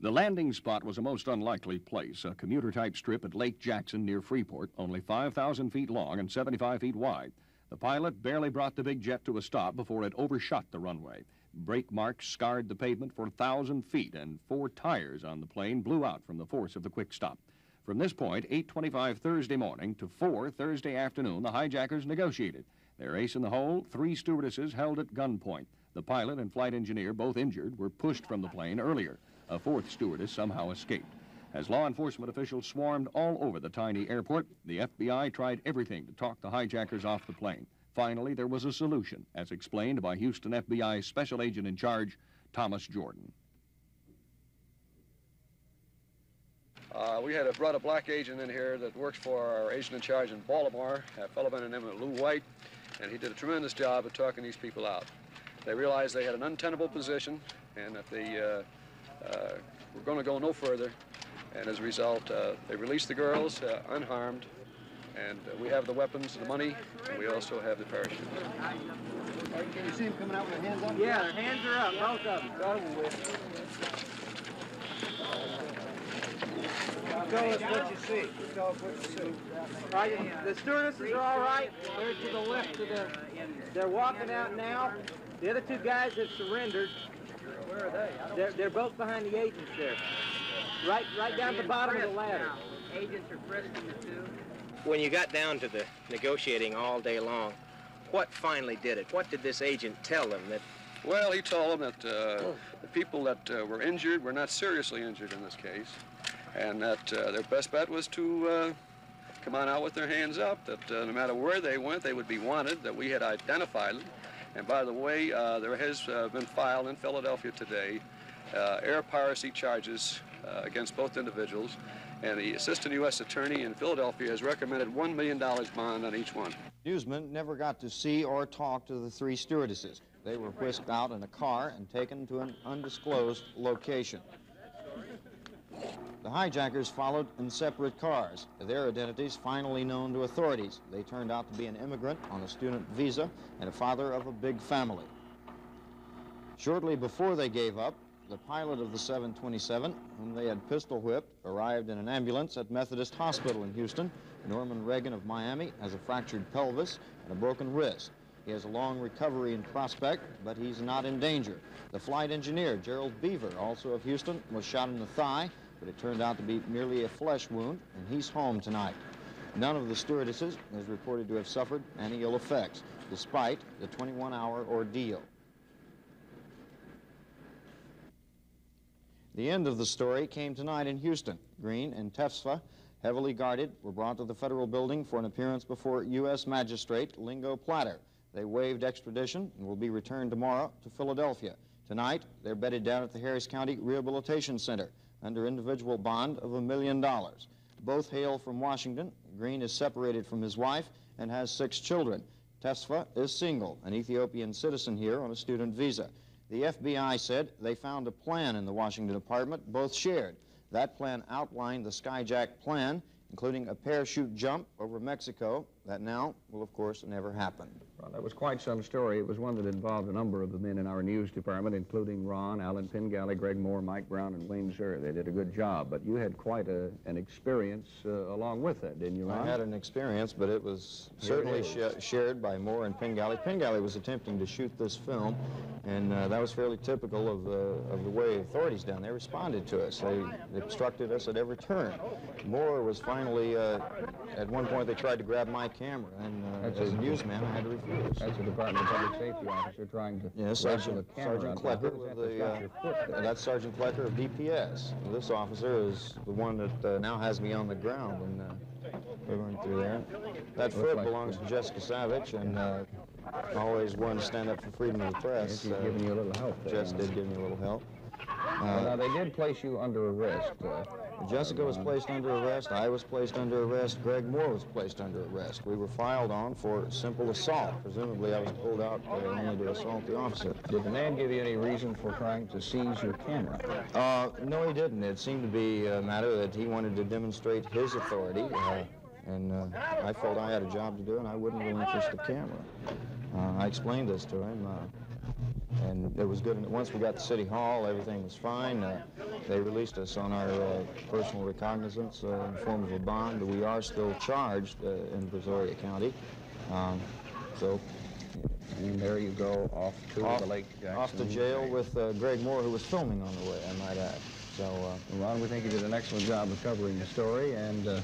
The landing spot was a most unlikely place, a commuter-type strip at Lake Jackson near Freeport, only 5,000 feet long and 75 feet wide. The pilot barely brought the big jet to a stop before it overshot the runway. Brake marks scarred the pavement for 1,000 feet, and 4 tires on the plane blew out from the force of the quick stop. From this point, 8:25 Thursday morning to 4 Thursday afternoon, the hijackers negotiated. Their ace in the hole, 3 stewardesses held at gunpoint. The pilot and flight engineer, both injured, were pushed from the plane earlier. A 4th stewardess somehow escaped. As law enforcement officials swarmed all over the tiny airport, the FBI tried everything to talk the hijackers off the plane. Finally, there was a solution, as explained by Houston FBI Special Agent in Charge, Thomas Jordan. We had brought a black agent in here that works for our agent in charge in Baltimore, a fellow by the name of Lou White, and he did a tremendous job of talking these people out. They realized they had an untenable position and that they were going to go no further, and as a result, they released the girls unharmed, and we have the weapons and the money, and we also have the parachute. Can you see them coming out with their hands up? Yeah, their hands are up, both of them. Over with. Tell us what you see. Tell us what you see. Right, the stewardesses are all right. They're to the left of they're walking out now. The other 2 guys have surrendered. Where are they? They're both behind the agents there. Right down at the bottom of the ladder. Agents are frisking the 2. When you got down to the negotiating all day long, what finally did it? What did this agent tell them? That? Well, he told them that the people that were injured were not seriously injured in this case, and that their best bet was to come on out with their hands up, that no matter where they went, they would be wanted, that we had identified them. And by the way, there has been filed in Philadelphia today air piracy charges against both individuals, and the assistant U.S. attorney in Philadelphia has recommended $1 million bond on each one. Newsmen never got to see or talk to the 3 stewardesses. They were whisked out in a car and taken to an undisclosed location. The hijackers followed in separate cars. Their identities finally known to authorities. They turned out to be an immigrant on a student visa and a father of a big family. Shortly before they gave up, the pilot of the 727, whom they had pistol whipped, arrived in an ambulance at Methodist Hospital in Houston. Norman Reagan of Miami has a fractured pelvis and a broken wrist. He has a long recovery in prospect, but he's not in danger. The flight engineer, Gerald Beaver, also of Houston, was shot in the thigh, but it turned out to be merely a flesh wound, and he's home tonight. None of the stewardesses is reported to have suffered any ill effects, despite the 21-hour ordeal. The end of the story came tonight in Houston. Green and Tesfa, heavily guarded, were brought to the federal building for an appearance before U.S. Magistrate Lingo Platter. They waived extradition and will be returned tomorrow to Philadelphia. Tonight, they're bedded down at the Harris County Rehabilitation Center under individual bond of $1 million. Both hail from Washington. Green is separated from his wife and has 6 children. Tesfa is single, an Ethiopian citizen here on a student visa. The FBI said they found a plan in the Washington Department, both shared. That plan outlined the skyjack plan, including a parachute jump over Mexico that now will, of course, never happen. Well, that was quite some story. It was one that involved a number of the men in our news department, including Ron, Alan Pengelly, Greg Moore, Mike Brown, and Wayne Zer. They did a good job, but you had quite an experience along with that, didn't you, Ron? I had an experience, but it was certainly shared by Moore and Pengelly. Pengelly was attempting to shoot this film, and that was fairly typical of the way authorities down there responded to us. They obstructed us at every turn. Moore was finally, at one point they tried to grab my camera, and as a newsman I had to refuse. That's a Department of Public Safety officer trying to... Yes, Sergeant Klecker. That's Sergeant Klecker of DPS. This officer is the one that now has me on the ground, and we went through there. That foot belongs to Jessica Savitch, and always wanted to stand up for freedom of the press. She's giving you a little help there. Jess did give me a little help. Now, they did place you under arrest. Jessica was placed under arrest. I was placed under arrest. Greg Moore was placed under arrest. We were filed on for simple assault. Presumably, I was pulled out only to assault the officer. Did the man give you any reason for trying to seize your camera? No, he didn't. It seemed to be a matter that he wanted to demonstrate his authority, and I felt I had a job to do, and I wouldn't relinquish the camera. I explained this to him. And it was good. And once we got to City Hall, everything was fine. They released us on our personal recognizance in the form of a bond. We are still charged in Brazoria County. And there you go off to the Lake Jackson. Off to jail with Greg Moore, who was filming on the way, I might add. So, Ron, we think you did an excellent job of covering the story, and